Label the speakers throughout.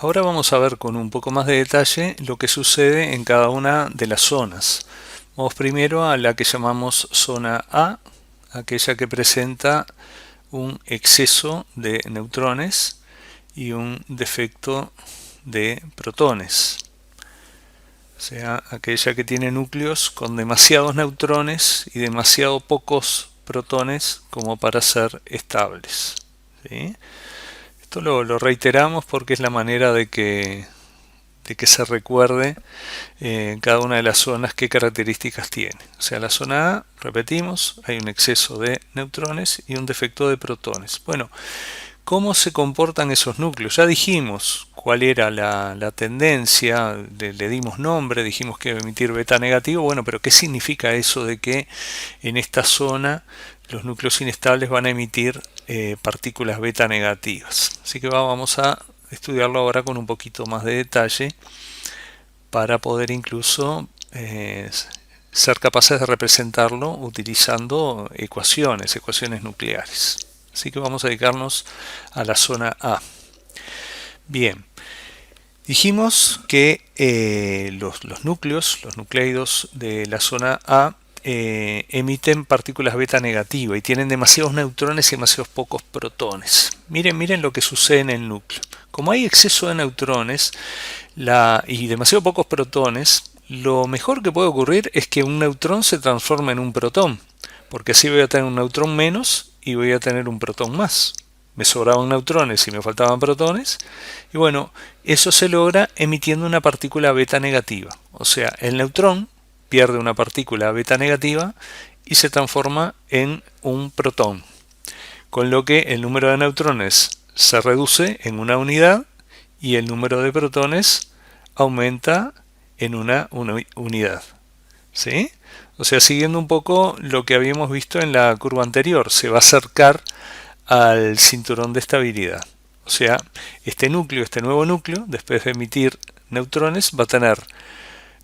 Speaker 1: Ahora vamos a ver con un poco más de detalle lo que sucede en cada una de las zonas. Vamos primero a la que llamamos zona A, aquella que presenta un exceso de neutrones y un defecto de protones. O sea, aquella que tiene núcleos con demasiados neutrones y demasiado pocos protones como para ser estables. ¿Sí? Esto lo reiteramos porque es la manera de que se recuerde cada una de las zonas qué características tiene. O sea, la zona A, repetimos, hay un exceso de neutrones y un defecto de protones. Bueno, ¿cómo se comportan esos núcleos? Ya dijimos cuál era la tendencia, le dimos nombre, dijimos que iba a emitir beta negativo. Bueno, pero ¿qué significa eso de que en esta zona los núcleos inestables van a emitir partículas beta negativas? Así que vamos a estudiarlo ahora con un poquito más de detalle para poder incluso ser capaces de representarlo utilizando ecuaciones nucleares. Así que vamos a dedicarnos a la zona A. Bien, dijimos que los núcleos, los nucleidos de la zona A emiten partículas beta negativas y tienen demasiados neutrones y demasiados pocos protones. Miren lo que sucede en el núcleo. Como hay exceso de neutrones y demasiado pocos protones, lo mejor que puede ocurrir es que un neutrón se transforme en un protón, porque así voy a tener un neutrón menos y voy a tener un protón más. Me sobraban neutrones y me faltaban protones, y bueno, eso se logra emitiendo una partícula beta negativa. O sea, el neutrón pierde una partícula beta negativa y se transforma en un protón, con lo que el número de neutrones se reduce en una unidad y el número de protones aumenta en una unidad. ¿Sí? O sea, siguiendo un poco lo que habíamos visto en la curva anterior, se va a acercar al cinturón de estabilidad. O sea, este nuevo núcleo, después de emitir neutrones, va a tener,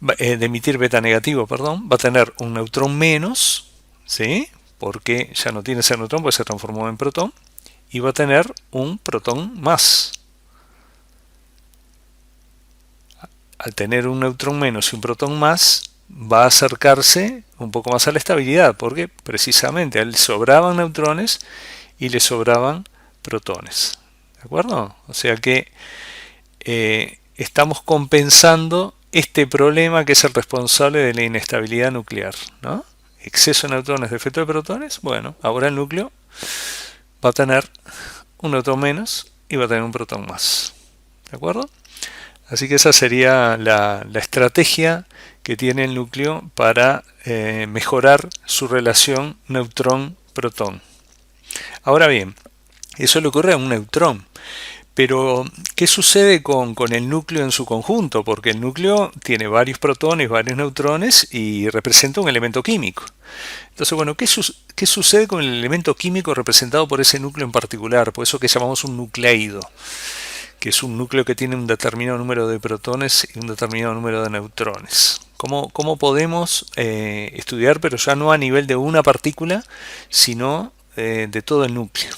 Speaker 1: de emitir beta negativo, perdón, va a tener un neutrón menos, ¿sí? Porque ya no tiene ese neutrón, pues se transformó en protón, y va a tener un protón más. Al tener un neutrón menos y un protón más, va a acercarse un poco más a la estabilidad, porque precisamente a él sobraban neutrones y le sobraban protones. ¿De acuerdo? O sea que estamos compensando este problema que es el responsable de la inestabilidad nuclear, ¿no? Exceso de neutrones, defecto de protones. Bueno, ahora el núcleo va a tener un neutrón menos y va a tener un protón más. ¿De acuerdo? Así que esa sería la estrategia que tiene el núcleo para mejorar su relación neutrón-protón. Ahora bien, eso le ocurre a un neutrón. Pero, ¿qué sucede con el núcleo en su conjunto? Porque el núcleo tiene varios protones, varios neutrones y representa un elemento químico. Entonces, bueno, ¿qué sucede con el elemento químico representado por ese núcleo en particular? Por eso que llamamos un nucleido, que es un núcleo que tiene un determinado número de protones y un determinado número de neutrones. ¿Cómo podemos estudiar, pero ya no a nivel de una partícula, sino de todo el núcleo?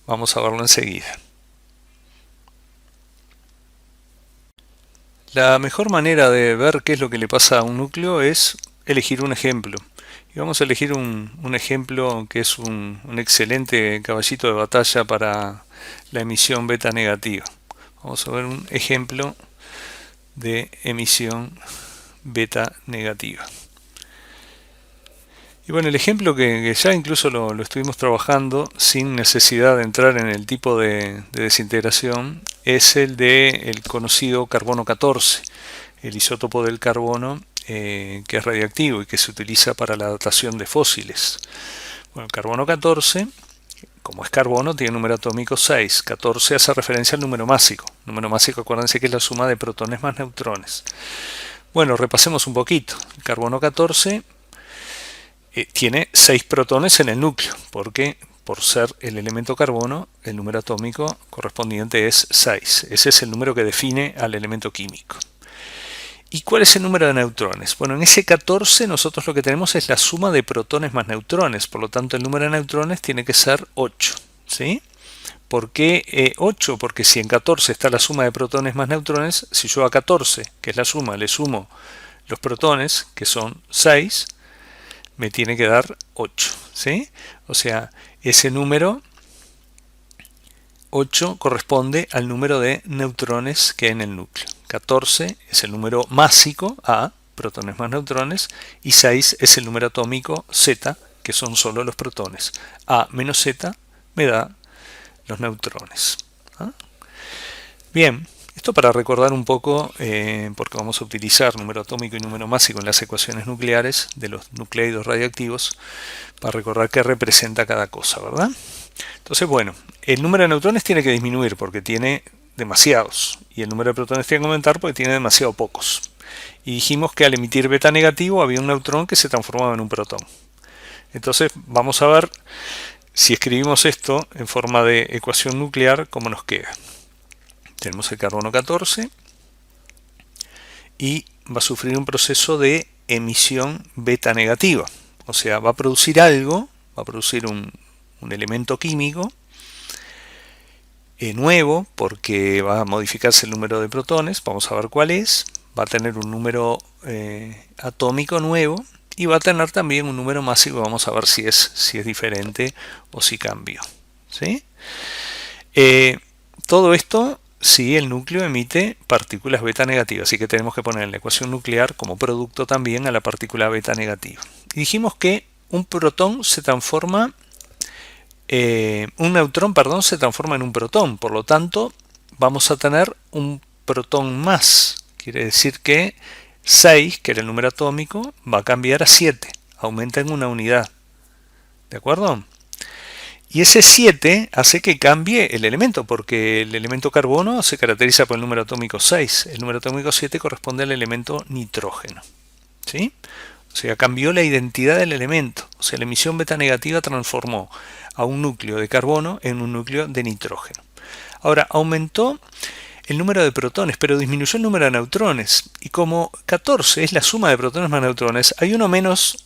Speaker 1: Vamos a verlo enseguida. La mejor manera de ver qué es lo que le pasa a un núcleo es elegir un ejemplo. Y vamos a elegir un ejemplo que es un excelente caballito de batalla para la emisión beta negativa. Vamos a ver un ejemplo de emisión beta negativa. Y bueno, el ejemplo que ya incluso lo estuvimos trabajando sin necesidad de entrar en el tipo de desintegración es el del conocido carbono 14, el isótopo del carbono que es radiactivo y que se utiliza para la datación de fósiles. Bueno, el carbono 14, como es carbono, tiene número atómico 6. 14 hace referencia al número másico. Número másico, acuérdense que es la suma de protones más neutrones. Bueno, repasemos un poquito. El carbono 14 tiene 6 protones en el núcleo, porque por ser el elemento carbono, el número atómico correspondiente es 6. Ese es el número que define al elemento químico. ¿Y cuál es el número de neutrones? Bueno, en ese 14 nosotros lo que tenemos es la suma de protones más neutrones, por lo tanto el número de neutrones tiene que ser 8, ¿sí? ¿Por qué 8? Porque si en 14 está la suma de protones más neutrones, si yo a 14, que es la suma, le sumo los protones, que son 6, me tiene que dar 8, ¿sí? O sea, ese número 8 corresponde al número de neutrones que hay en el núcleo. 14 es el número másico, A, protones más neutrones, y 6 es el número atómico, Z, que son solo los protones. A menos Z me da los neutrones. ¿Ah? Bien, esto para recordar un poco, porque vamos a utilizar número atómico y número másico en las ecuaciones nucleares de los nucleidos radiactivos, para recordar qué representa cada cosa, ¿verdad? Entonces, bueno, el número de neutrones tiene que disminuir porque tiene demasiados, y el número de protones tiene que aumentar porque tiene demasiado pocos. Y dijimos que al emitir beta negativo había un neutrón que se transformaba en un protón. Entonces, vamos a ver si escribimos esto en forma de ecuación nuclear, cómo nos queda. Tenemos el carbono 14 y va a sufrir un proceso de emisión beta negativa. O sea, va a producir algo, va a producir un elemento químico nuevo, porque va a modificarse el número de protones, vamos a ver cuál es, va a tener un número atómico nuevo y va a tener también un número másico, vamos a ver si es diferente o si cambió, ¿sí? Todo esto si el núcleo emite partículas beta negativas, así que tenemos que poner en la ecuación nuclear como producto también a la partícula beta negativa. Y dijimos que un protón se transforma, un neutrón, perdón, se transforma en un protón, por lo tanto vamos a tener un protón más, quiere decir que 6, que era el número atómico, va a cambiar a 7, aumenta en una unidad, ¿de acuerdo? Y ese 7 hace que cambie el elemento, porque el elemento carbono se caracteriza por el número atómico 6. El número atómico 7 corresponde al elemento nitrógeno, ¿sí? O sea, cambió la identidad del elemento. O sea, la emisión beta negativa transformó a un núcleo de carbono en un núcleo de nitrógeno. Ahora, aumentó el número de protones, pero disminuyó el número de neutrones. Y como 14 es la suma de protones más neutrones, hay uno menos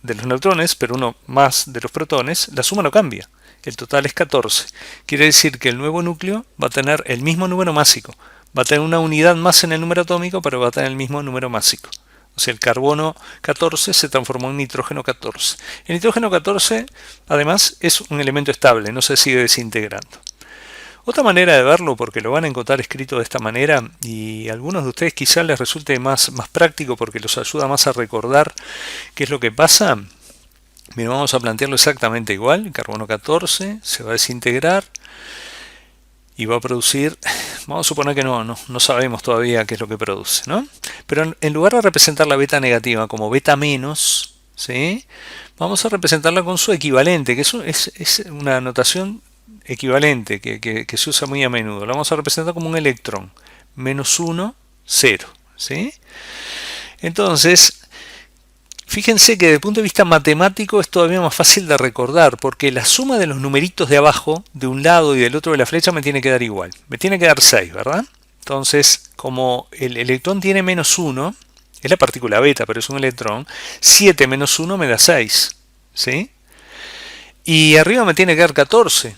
Speaker 1: de los neutrones, pero uno más de los protones, la suma no cambia. El total es 14. Quiere decir que el nuevo núcleo va a tener el mismo número másico. Va a tener una unidad más en el número atómico, pero va a tener el mismo número másico. O sea, el carbono 14 se transformó en nitrógeno 14. El nitrógeno 14, además, es un elemento estable, no se sigue desintegrando. Otra manera de verlo, porque lo van a encontrar escrito de esta manera, y a algunos de ustedes quizás les resulte más práctico porque los ayuda más a recordar qué es lo que pasa. Mira, vamos a plantearlo exactamente igual. El carbono 14 se va a desintegrar y va a producir, vamos a suponer que no sabemos todavía qué es lo que produce, ¿no? Pero en lugar de representar la beta negativa como beta menos, ¿sí? Vamos a representarla con su equivalente, que es una notación equivalente que se usa muy a menudo. Lo vamos a representar como un electrón, menos 1, 0, ¿sí? Entonces, fíjense que desde el punto de vista matemático es todavía más fácil de recordar, porque la suma de los numeritos de abajo, de un lado y del otro de la flecha, me tiene que dar igual. Me tiene que dar 6, ¿verdad? Entonces, como el electrón tiene menos 1, es la partícula beta, pero es un electrón, 7 menos 1 me da 6, ¿sí? Y arriba me tiene que dar 14.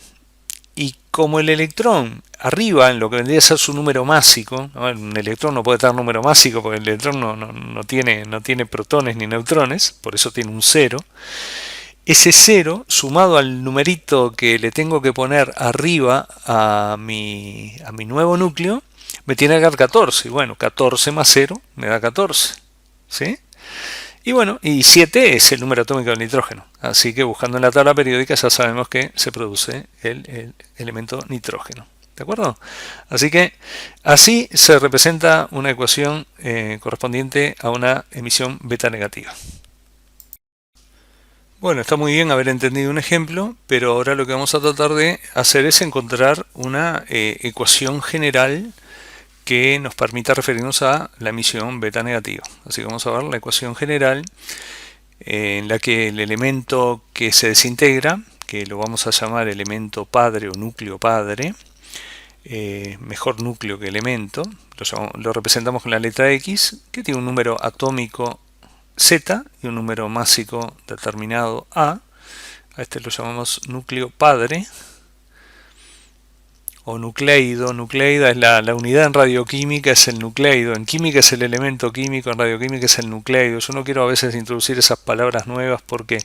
Speaker 1: Y como el electrón arriba, en lo que vendría a ser su número másico, ¿no? Un electrón no puede tener número másico porque el electrón no tiene protones ni neutrones, por eso tiene un 0. Ese 0, sumado al numerito que le tengo que poner arriba a mi nuevo núcleo, me tiene que dar 14. Y bueno, 14 más 0 me da 14. ¿Sí? Y bueno, y 7 es el número atómico del nitrógeno. Así que buscando en la tabla periódica ya sabemos que se produce el elemento nitrógeno. ¿De acuerdo? Así que así se representa una ecuación correspondiente a una emisión beta negativa. Bueno, está muy bien haber entendido un ejemplo, pero ahora lo que vamos a tratar de hacer es encontrar una ecuación general que nos permita referirnos a la emisión beta negativa. Así que vamos a ver la ecuación general en la que el elemento que se desintegra, que lo vamos a llamar elemento padre o núcleo padre, mejor núcleo que elemento, lo representamos con la letra X, que tiene un número atómico Z y un número másico determinado A. A este lo llamamos núcleo padre. o nucleido. Nucleida es la unidad en radioquímica, es el nucleido. En química es el elemento químico, en radioquímica es el nucleido. Yo no quiero a veces introducir esas palabras nuevas porque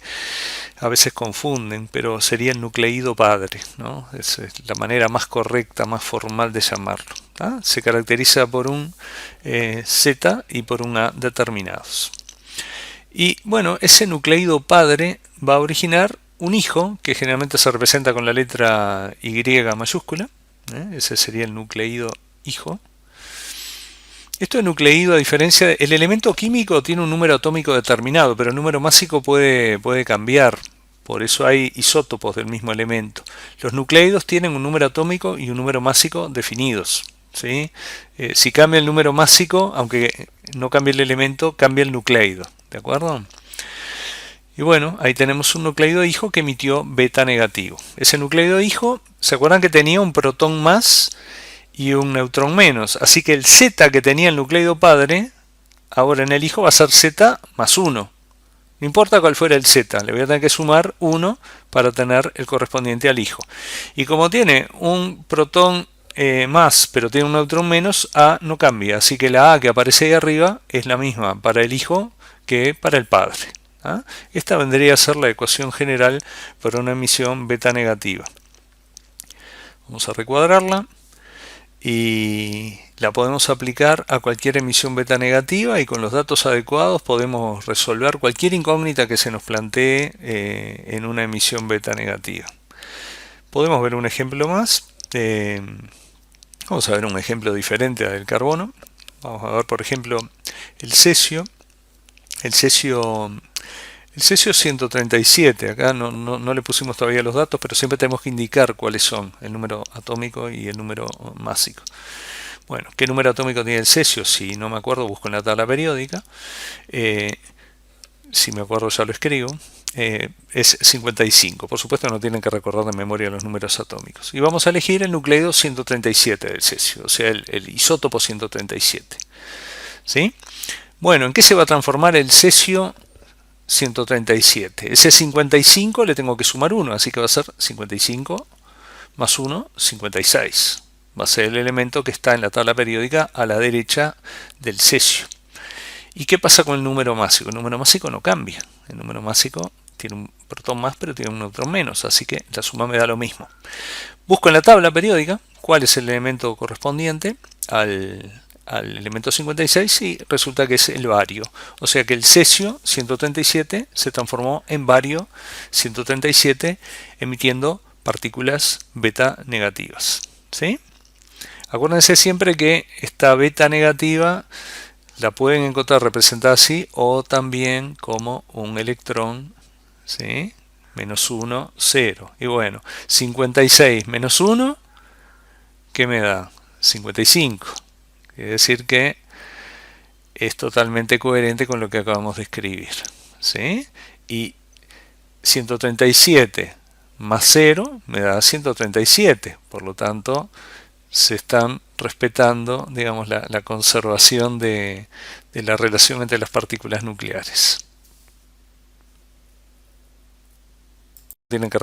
Speaker 1: a veces confunden, pero sería el nucleido padre, ¿no? Es la manera más correcta, más formal de llamarlo. ¿Ah? Se caracteriza por un Z y por un A determinados. Y bueno, ese nucleido padre va a originar un hijo, que generalmente se representa con la letra Y mayúscula. Ese sería el nucleido hijo. Esto de nucleido, a diferencia el elemento químico tiene un número atómico determinado, pero el número másico puede cambiar. Por eso hay isótopos del mismo elemento. Los nucleidos tienen un número atómico y un número másico definidos. ¿Sí? Si cambia el número másico, aunque no cambie el elemento, cambia el nucleido. ¿De acuerdo? Y bueno, ahí tenemos un nucleido hijo que emitió beta negativo. Ese nucleido hijo, ¿se acuerdan que tenía un protón más y un neutrón menos? Así que el Z que tenía el nucleido padre, ahora en el hijo va a ser Z más 1. No importa cuál fuera el Z, le voy a tener que sumar 1 para tener el correspondiente al hijo. Y como tiene un protón más, pero tiene un neutrón menos, A no cambia. Así que la A que aparece ahí arriba es la misma para el hijo que para el padre. ¿Ah? Esta vendría a ser la ecuación general para una emisión beta negativa. Vamos a recuadrarla y la podemos aplicar a cualquier emisión beta negativa, y con los datos adecuados podemos resolver cualquier incógnita que se nos plantee en una emisión beta negativa. Podemos ver un ejemplo más. Vamos a ver un ejemplo diferente del carbono. Vamos a ver, por ejemplo, el cesio. El cesio 137, acá no le pusimos todavía los datos, pero siempre tenemos que indicar cuáles son, el número atómico y el número másico. Bueno, ¿qué número atómico tiene el cesio? Si no me acuerdo, busco en la tabla periódica. Si me acuerdo ya lo escribo. Es 55. Por supuesto no tienen que recordar de memoria los números atómicos. Y vamos a elegir el nucleido 137 del cesio, o sea, el isótopo 137. ¿Sí? Bueno, ¿en qué se va a transformar el cesio 137? Ese 55 le tengo que sumar 1, así que va a ser 55 más 1, 56. Va a ser el elemento que está en la tabla periódica a la derecha del cesio. ¿Y qué pasa con el número másico? El número másico no cambia. El número másico tiene un protón más, pero tiene un neutrón menos, así que la suma me da lo mismo. Busco en la tabla periódica cuál es el elemento correspondiente al elemento 56 y resulta que es el bario. O sea que el cesio 137 se transformó en bario 137 emitiendo partículas beta negativas. ¿Sí? Acuérdense siempre que esta beta negativa la pueden encontrar representada así o también como un electrón, ¿sí? Menos 1, 0. Y bueno, 56 menos 1, ¿qué me da? 55. Quiere decir que es totalmente coherente con lo que acabamos de escribir. ¿Sí? Y 137 más 0 me da 137. Por lo tanto, se están respetando, digamos, la conservación de la relación entre las partículas nucleares. Tienen que